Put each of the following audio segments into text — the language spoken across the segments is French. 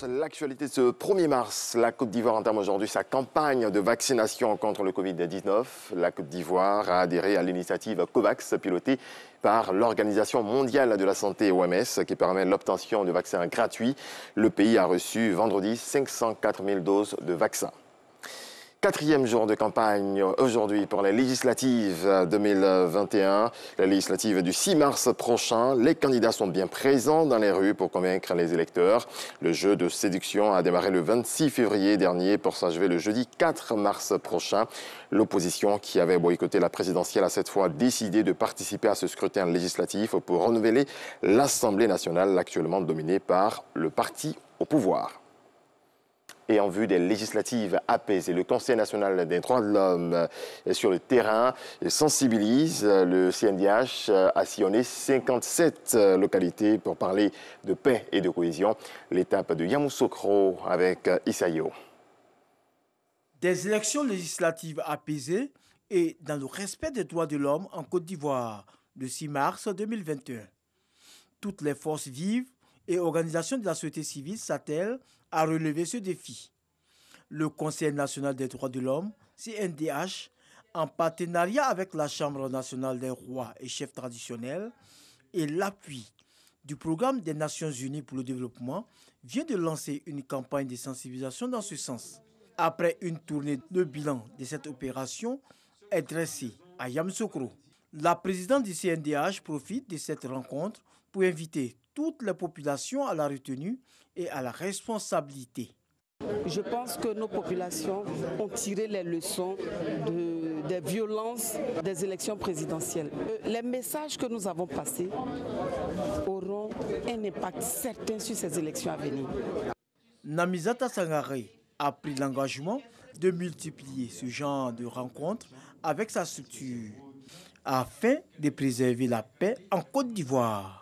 commence l'actualité de ce 1er mars. La Côte d'Ivoire entame aujourd'hui sa campagne de vaccination contre le Covid-19. La Côte d'Ivoire a adhéré à l'initiative COVAX pilotée par l'Organisation mondiale de la santé OMS qui permet l'obtention de vaccins gratuits. Le pays a reçu vendredi 504 000 doses de vaccins. 4e jour de campagne aujourd'hui pour les législatives 2021, les législatives du 6 mars prochain. Les candidats sont bien présents dans les rues pour convaincre les électeurs. Le jeu de séduction a démarré le 26 février dernier pour s'achever le jeudi 4 mars prochain. L'opposition qui avait boycotté la présidentielle a cette fois décidé de participer à ce scrutin législatif pour renouveler l'Assemblée nationale actuellement dominée par le parti au pouvoir. Et en vue des législatives apaisées, le Conseil national des droits de l'homme est sur le terrain et sensibilise. Le CNDH a sillonné 57 localités pour parler de paix et de cohésion. L'étape de Yamoussoukro avec Issaïo. Des élections législatives apaisées et dans le respect des droits de l'homme en Côte d'Ivoire, le 6 mars 2021. Toutes les forces vives et organisations de la société civile s'attellent à relever ce défi. Le Conseil national des droits de l'homme, CNDH, en partenariat avec la Chambre nationale des rois et chefs traditionnels et l'appui du Programme des Nations unies pour le développement, vient de lancer une campagne de sensibilisation dans ce sens. Après une tournée, le bilan de cette opération est dressé à Yamoussoukro. La présidente du CNDH profite de cette rencontre pour inviter toutes les populations à la retenue et à la responsabilité. Je pense que nos populations ont tiré les leçons des violences des élections présidentielles. Les messages que nous avons passés auront un impact certain sur ces élections à venir. Namizata Sangaré a pris l'engagement de multiplier ce genre de rencontres avec sa structure afin de préserver la paix en Côte d'Ivoire.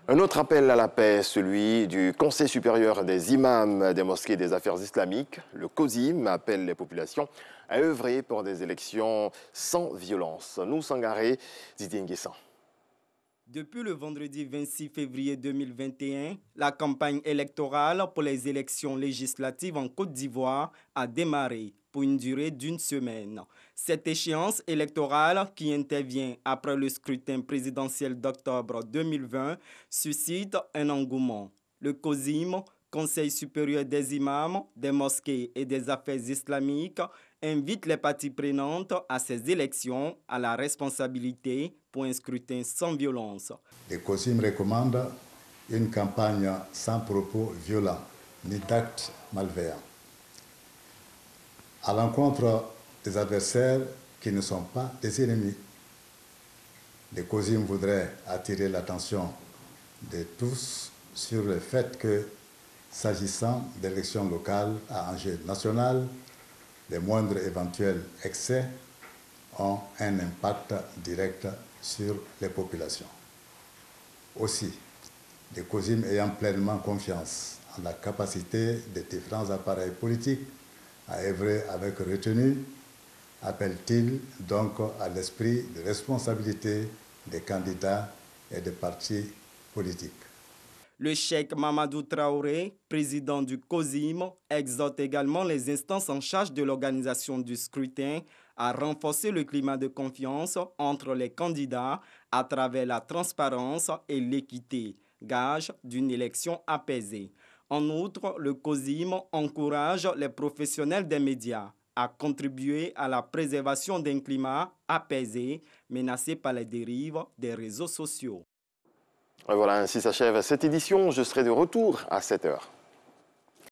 Un autre appel à la paix, celui du Conseil supérieur des imams des mosquées des affaires islamiques. Le COSIM appelle les populations à œuvrer pour des élections sans violence. Nous, Sangaré, Didier Nguessan. Depuis le vendredi 26 février 2021, la campagne électorale pour les élections législatives en Côte d'Ivoire a démarré pour une durée d'1 semaine. Cette échéance électorale, qui intervient après le scrutin présidentiel d'octobre 2020, suscite un engouement. Le COSIM, Conseil supérieur des imams, des mosquées et des affaires islamiques, invite les parties prenantes à ces élections à la responsabilité pour un scrutin sans violence. Le COSIM recommande une campagne sans propos violents ni d'actes malveillants, à l'encontre des adversaires qui ne sont pas des ennemis. Le COSIM voudrait attirer l'attention de tous sur le fait que, s'agissant d'élections locales à enjeu national, les moindres éventuels excès ont un impact direct sur les populations. Aussi, le COSIM ayant pleinement confiance en la capacité des différents appareils politiques à œuvrer avec retenue, appelle-t-il donc à l'esprit de responsabilité des candidats et des partis politiques. Le cheikh Mamadou Traoré, président du COSIM, exhorte également les instances en charge de l'organisation du scrutin à renforcer le climat de confiance entre les candidats à travers la transparence et l'équité, gage d'une élection apaisée. En outre, le COSIM encourage les professionnels des médias à contribuer à la préservation d'un climat apaisé menacé par les dérives des réseaux sociaux. Et voilà, ainsi s'achève cette édition. Je serai de retour à 7 h.